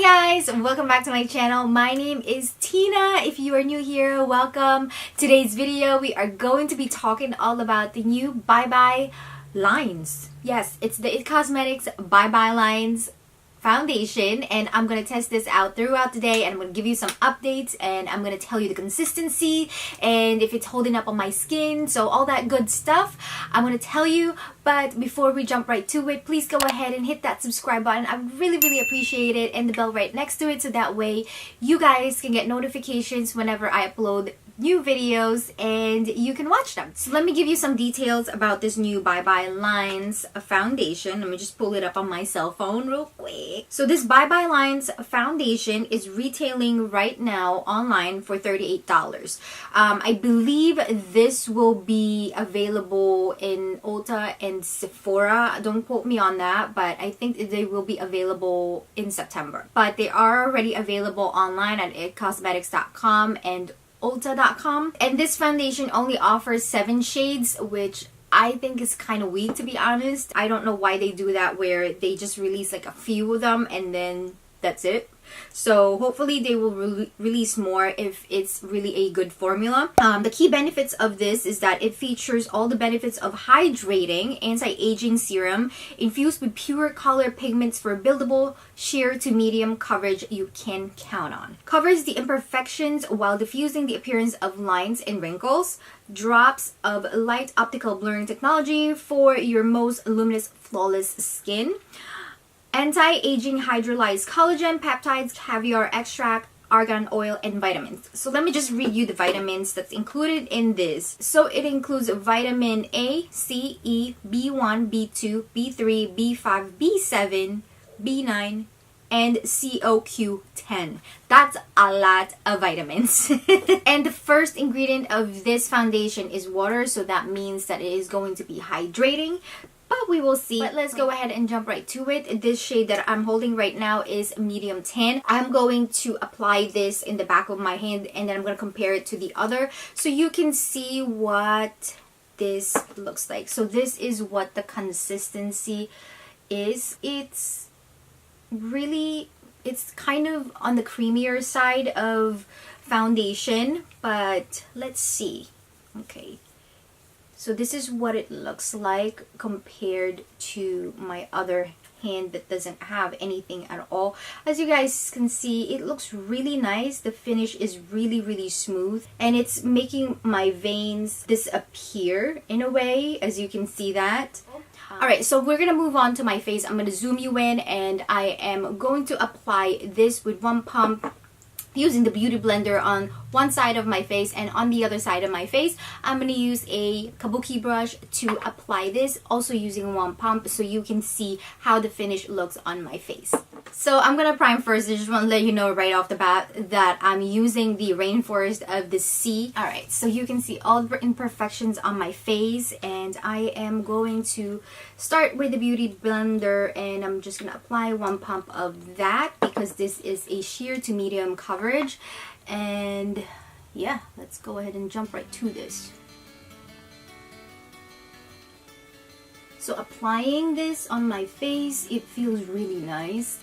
Hi guys, welcome back to my channel. My name is Tina. If you are new here, welcome. Today's video, we are going to be talking all about the new Bye Bye lines. Yes, it's the It Cosmetics Bye Bye lines foundation, and I'm going to test this out throughout the day, and I'm going to give you some updates, and I'm going to tell you the consistency and if it's holding up on my skin, so all that good stuff I'm going to tell you. But before we jump right to it, please go ahead and hit that subscribe button. I really appreciate it, and the bell right next to it, so that way you guys can get notifications whenever I upload new videos and you can watch them. So let me give you some details about this new Bye Bye lines foundation. Let me just pull it up on my cell phone real quick. So this Bye Bye lines foundation is retailing right now online for $38. I believe this will be available in Ulta and Sephora. Don't quote me on that, but I think they will be available in September. But they are already available online at itcosmetics.com and Ulta.com, and this foundation only offers 7 shades, which I think is kind of weak, to be honest. I don't know why they do that, where they just release like a few of them and then that's it. So hopefully they will release more if it's really a good formula. The key benefits of this is that it features all the benefits of hydrating, anti-aging serum infused with pure color pigments for buildable, sheer to medium coverage you can count on. Covers the imperfections while diffusing the appearance of lines and wrinkles. Drops of light optical blurring technology for your most luminous, flawless skin. Anti-aging hydrolyzed collagen, peptides, caviar extract, argan oil, and vitamins. So let me just read you the vitamins that's included in this. So it includes vitamin A, C, E, B1, B2, B3, B5, B7, B9, and CoQ10. That's a lot of vitamins. And the first ingredient of this foundation is water, so that means that it is going to be hydrating. But we will see. But let's go ahead and jump right to it. This shade that I'm holding right now is medium tan. I'm going to apply this in the back of my hand, and then I'm going to compare it to the other so you can see what this looks like. So this is what the consistency is. It's kind of on the creamier side of foundation, but let's see. Okay. So this is what it looks like compared to my other hand that doesn't have anything at all. As you guys can see, it looks really nice. The finish is really smooth, and it's making my veins disappear in a way, as you can see that. Alright, so we're going to move on to my face. I'm going to zoom you in, and I am going to apply this with one pump using the beauty blender on one side of my face, and on the other side of my face I'm going to use a kabuki brush to apply this, also using one pump, so you can see how the finish looks on my face. So I'm going to prime first. I just want to let you know right off the bat that I'm using the Rainforest of the Sea. Alright, so you can see all the imperfections on my face, and I am going to start with the beauty blender, and I'm just going to apply one pump of that because this is a sheer to medium coverage. And yeah, let's go ahead and jump right to this. So applying this on my face, it feels really nice.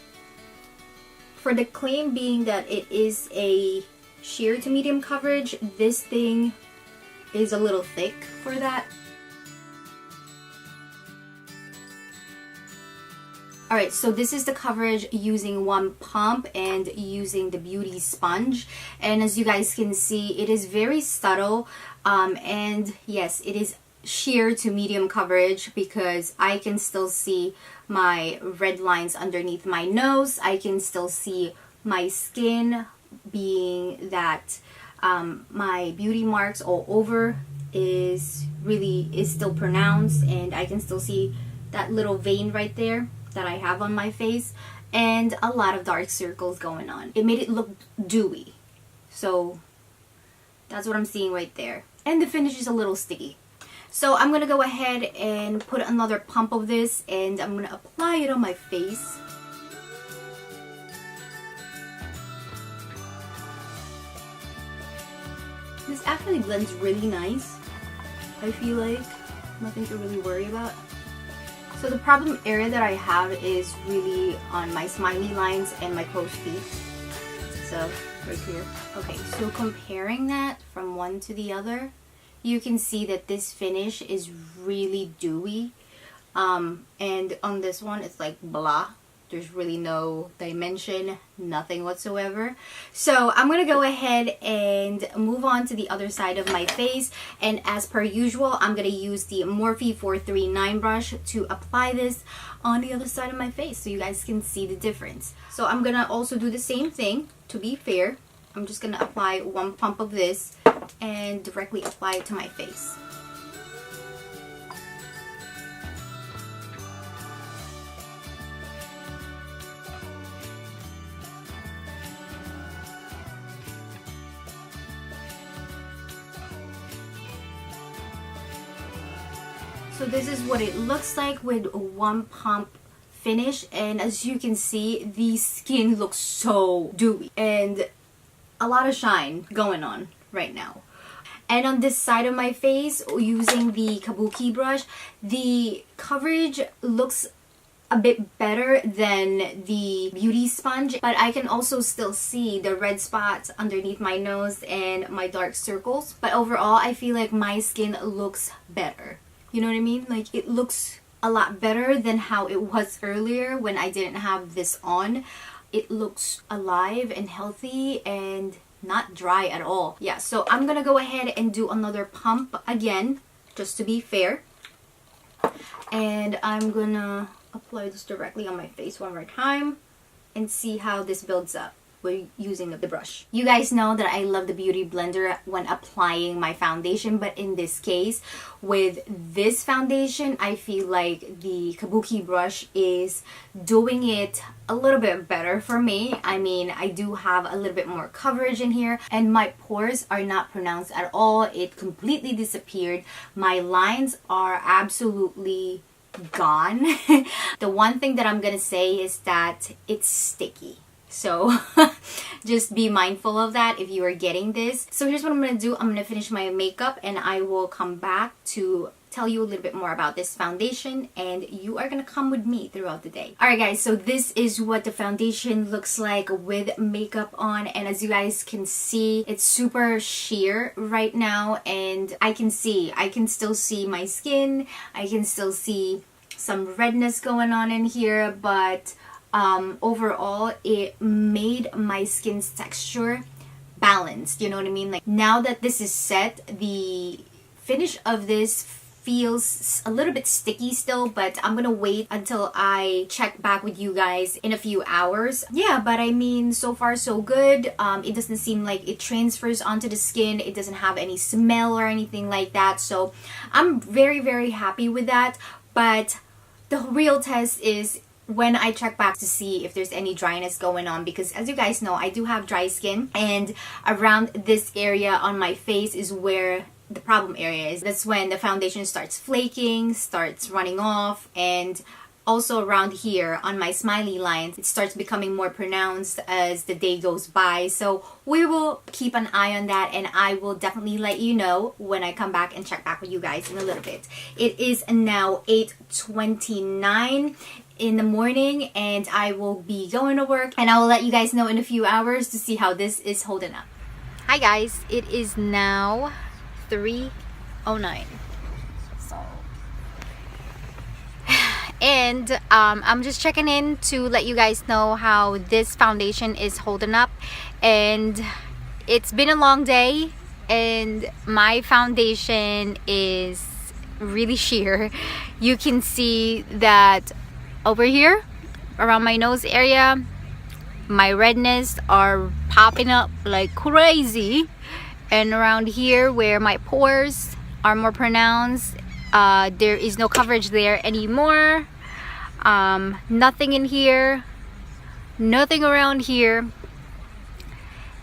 For the claim being that it is a sheer to medium coverage, this thing is a little thick for that. Alright, so this is the coverage using one pump and using the beauty sponge, and as you guys can see, it is very subtle, and yes, it is sheer to medium coverage because I can still see my red lines underneath my nose. I can still see my skin, being that my beauty marks all over is still pronounced, and I can still see that little vein right there that I have on my face, and a lot of dark circles going on. It made it look dewy, so that's what I'm seeing right there, and the finish is a little sticky. So I'm gonna go ahead and put another pump of this, and I'm gonna apply it on my face. This actually blends really nice. I feel like nothing to really worry about. So So the problem area that I have is really on my smiley lines and my crow's feet. So right here. Okay, so comparing that from one to the other, you can see that this finish is really dewy. And on this one, it's like blah. There's really no dimension, nothing whatsoever. So I'm gonna go ahead and move on to the other side of my face, and as per usual, I'm gonna use the Morphe 439 brush to apply this on the other side of my face so you guys can see the difference. So I'm gonna also do the same thing. To be fair, I'm just gonna apply one pump of this and directly apply it to my face. So this is what it looks like with one pump finish, and as you can see, the skin looks so dewy and a lot of shine going on right now. And on this side of my face, using the kabuki brush, the coverage looks a bit better than the beauty sponge, but I can also still see the red spots underneath my nose and my dark circles. But overall, I feel like my skin looks better. You know what I mean? Like, it looks a lot better than how it was earlier when I didn't have this on. It looks alive and healthy and not dry at all. Yeah, so I'm gonna go ahead and do another pump again, just to be fair. And I'm gonna apply this directly on my face one more time and see how this builds up. We're using the brush. You guys know that I love the beauty blender when applying my foundation, but in this case, with this foundation, I feel like the kabuki brush is doing it a little bit better for me. I mean, I do have a little bit more coverage in here, and my pores are not pronounced at all. It completely disappeared. My lines are absolutely gone. The one thing that I'm gonna say is that it's sticky. So just be mindful of that if you are getting this. So here's what I'm going to do. I'm going to finish my makeup and I will come back to tell you a little bit more about this foundation, and you are going to come with me throughout the day. Alright guys, so this is what the foundation looks like with makeup on, and as you guys can see, it's super sheer right now, and I can still see my skin. I can still see some redness going on in here, but overall it made my skin's texture balanced. You know what I mean? Like, now that this is set, the finish of this feels a little bit sticky still, but I'm gonna wait until I check back with you guys in a few hours. Yeah, but I mean, so far so good. It doesn't seem like it transfers onto the skin. It doesn't have any smell or anything like that, so I'm very, very happy with that. But the real test is when I check back to see if there's any dryness going on, because as you guys know, I do have dry skin, and around this area on my face is where the problem area is. That's when the foundation starts flaking, starts running off, and also around here on my smiley lines, it starts becoming more pronounced as the day goes by. So we will keep an eye on that, and I will definitely let you know when I come back and check back with you guys in a little bit. It is now 8:29 in the morning, and I will be going to work, and I will let you guys know in a few hours to see how this is holding up. Hi guys, it is now 3:09. So and I'm just checking in to let you guys know how this foundation is holding up, and it's been a long day and my foundation is really sheer. You can see that over here around my nose area, my redness are popping up like crazy, and around here where my pores are more pronounced, there is no coverage there anymore. Nothing in here, nothing around here.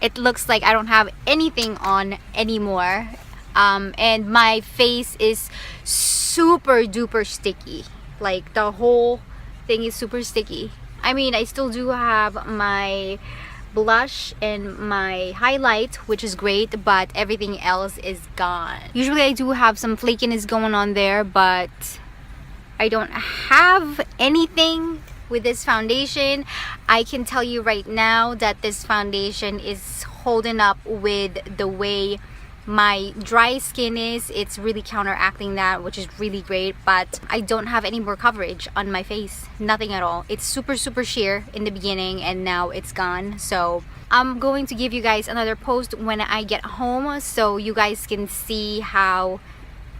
It looks like I don't have anything on anymore, and my face is super duper sticky. Like, the whole thing is super sticky. I mean, I still do have my blush and my highlight, which is great, but everything else is gone. Usually I do have some flakiness going on there, but I don't have anything with this foundation. I can tell you right now that this foundation is holding up with the way my dry skin is. It's really counteracting that, which is really great. But I don't have any more coverage on my face, nothing at all. It's super sheer in the beginning and now it's gone. So I'm going to give you guys another post when I get home so you guys can see how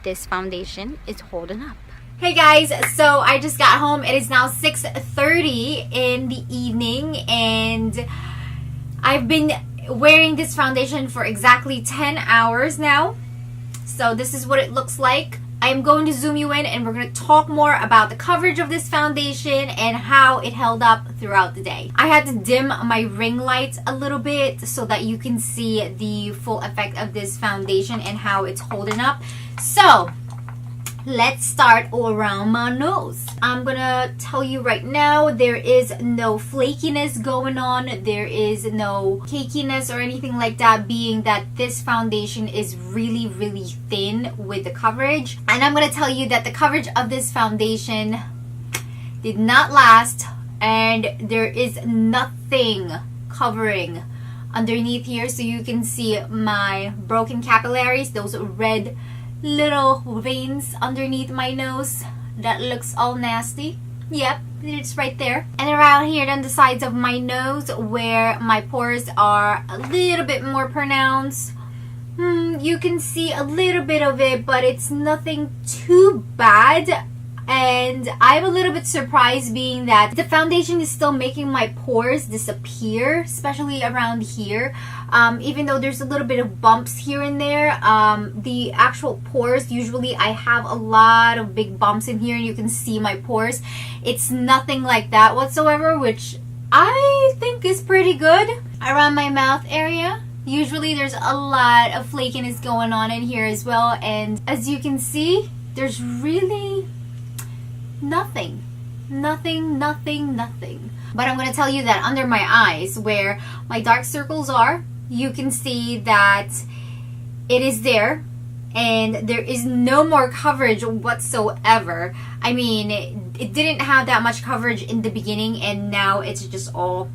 this foundation is holding up. Hey guys, so I just got home. It is now 6:30 in the evening and I've been wearing this foundation for exactly 10 hours now. So this is what it looks like. I'm going to zoom you in and we're going to talk more about the coverage of this foundation and how it held up throughout the day. I had to dim my ring lights a little bit so that you can see the full effect of this foundation and how it's holding up. So let's start around my nose. I'm gonna tell you right now, there is no flakiness going on. There is no cakiness or anything like that, being that this foundation is really thin with the coverage. And I'm gonna tell you that the coverage of this foundation did not last, and there is nothing covering underneath here. So you can see my broken capillaries, those red little veins underneath my nose that looks all nasty. Yep, it's right there. And around here on the sides of my nose where my pores are a little bit more pronounced, you can see a little bit of it, but it's nothing too bad. And I'm a little bit surprised, being that the foundation is still making my pores disappear, especially around here. Even though there's a little bit of bumps here and there, the actual pores, usually I have a lot of big bumps in here and you can see my pores. It's nothing like that whatsoever, which I think is pretty good. Around my mouth area, usually there's a lot of flakiness going on in here as well, and as you can see, there's really nothing. But I'm going to tell you that under my eyes where my dark circles are, you can see that it is there and there is no more coverage whatsoever. I mean, it didn't have that much coverage in the beginning and now it's just all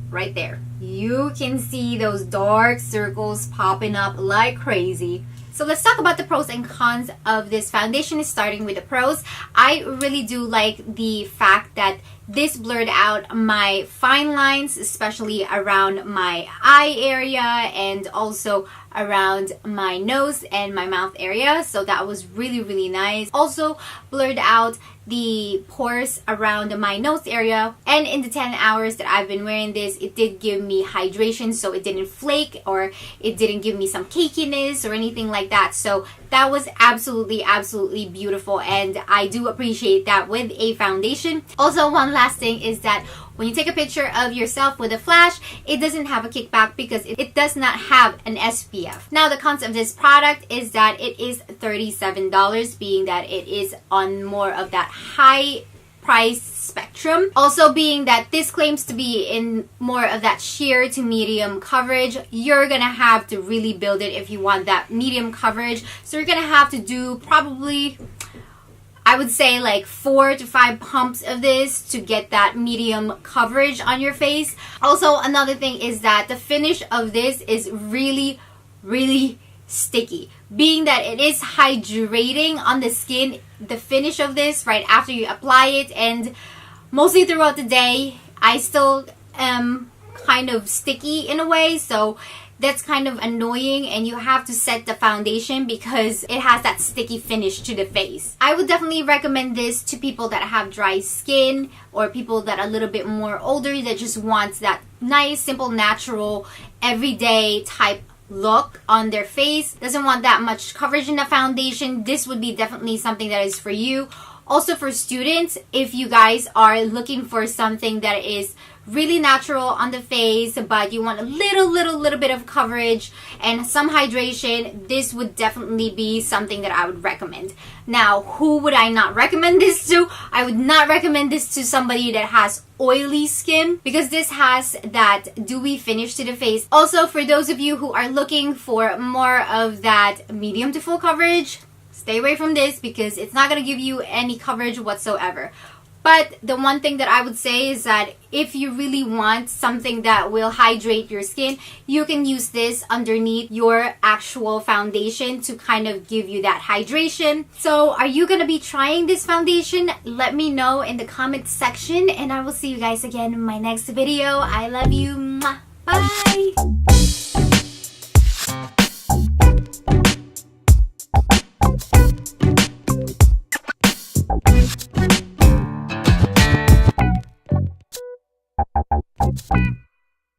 right there. You can see those dark circles popping up like crazy. So let's talk about the pros and cons of this foundation, starting with the pros. I really do like the fact that this blurred out my fine lines, especially around my eye area and also around my nose and my mouth area. So that was really nice. Also blurred out the pores around my nose area, and in the 10 hours that I've been wearing this, it did give me hydration, so it didn't flake or it didn't give me some cakiness or anything like that. So that was absolutely beautiful, and I do appreciate that with a foundation. Also, one last thing is that when you take a picture of yourself with a flash, it doesn't have a kickback because it does not have an SPF. Now, the cons of this product is that it is $37, being that it is on more of that high price spectrum. Also, being that this claims to be in more of that sheer to medium coverage, you're gonna have to really build it if you want that medium coverage. So you're gonna have to do probably, I would say, like 4 to 5 pumps of this to get that medium coverage on your face. Also, another thing is that the finish of this is really sticky. Being that it is hydrating on the skin, the finish of this right after you apply it and mostly throughout the day, I still am kind of sticky in a way. So that's kind of annoying, and you have to set the foundation because it has that sticky finish to the face. I would definitely recommend this to people that have dry skin or people that are a little bit more older that just wants that nice, simple, natural, everyday type look on their face. Doesn't want that much coverage in the foundation. This would be definitely something that is for you. Also for students, if you guys are looking for something that is really natural on the face but you want a little bit of coverage and some hydration, this would definitely be something that I would recommend. Now, who would I not recommend this to? I would not recommend this to somebody that has oily skin because this has that dewy finish to the face. Also, for those of you who are looking for more of that medium to full coverage, stay away from this because it's not going to give you any coverage whatsoever. But the one thing that I would say is that if you really want something that will hydrate your skin, you can use this underneath your actual foundation to kind of give you that hydration. So are you going to be trying this foundation? Let me know in the comment section, and I will see you guys again in my next video. I love you. Mwah. Bye.